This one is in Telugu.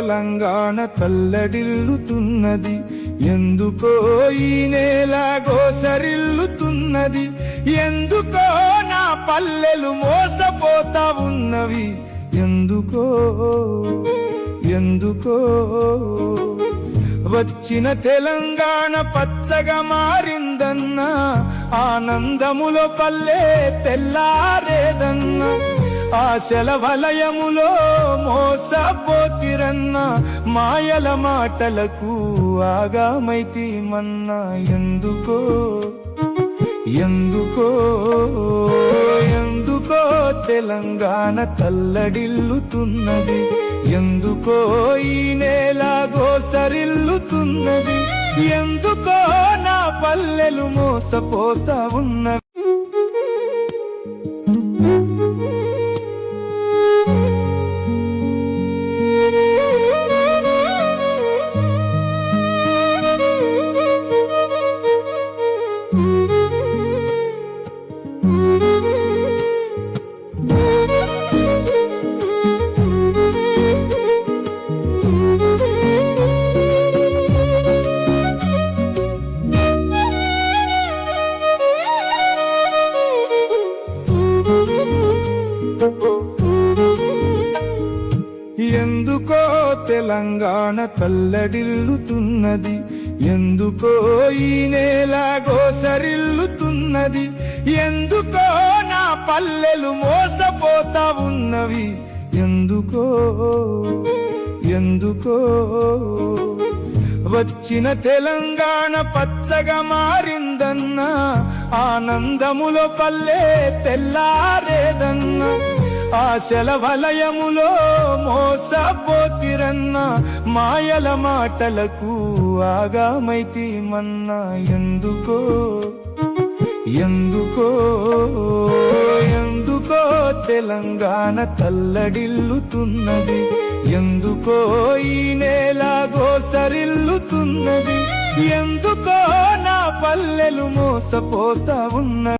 తెలంగాణ తల్లడిల్లుతున్నది, ఎందుకో ఈ నేల గోసరిల్లుతున్నది, ఎందుకో నా పల్లెలు మోసపోతా ఉన్నవి, ఎందుకో ఎందుకో వచ్చిన తెలంగాణ పచ్చగా మారిందన్నా, ఆనందములో పల్లె తెల్లారేదన్నా, ఆశల వలయములో మోసపోతిరన్నా, మాయల మాటలకు ఆగామైతీమన్నా, ఎందుకో ఎందుకో ఎందుకో తెలంగాణ తల్లడిల్లుతున్నది, ఎందుకో ఈ నేల గోసరిల్లుతున్నది, ఎందుకో నా పల్లెలు మోసపోతా ఉన్నవి. ఎందుకో తెలంగాణ తల్లడిల్లుతున్నది, ఎందుకో ఈ నేల గోసరిల్లుతున్నది, ఎందుకో నా పల్లెలు మోసపోతా ఉన్నవి, ఎందుకో ఎందుకో వచ్చిన తెలంగాణ పచ్చగా మారిందన్నా, ఆనందములో పల్లె తెల్లారేదన్నా, ఆశల వలయములో మోసపోతిరన్నా, మాయల మాటలకు ఆగామైతీమన్నా, ఎందుకో ఎందుకో ఎందుకో తెలంగాణ తల్లడిల్లుతున్నది, ఎందుకో ఈ నేల గోసరిల్లుతున్నది, ఎందుకో నా పల్లెలు మోసపోతా ఉన్నవి.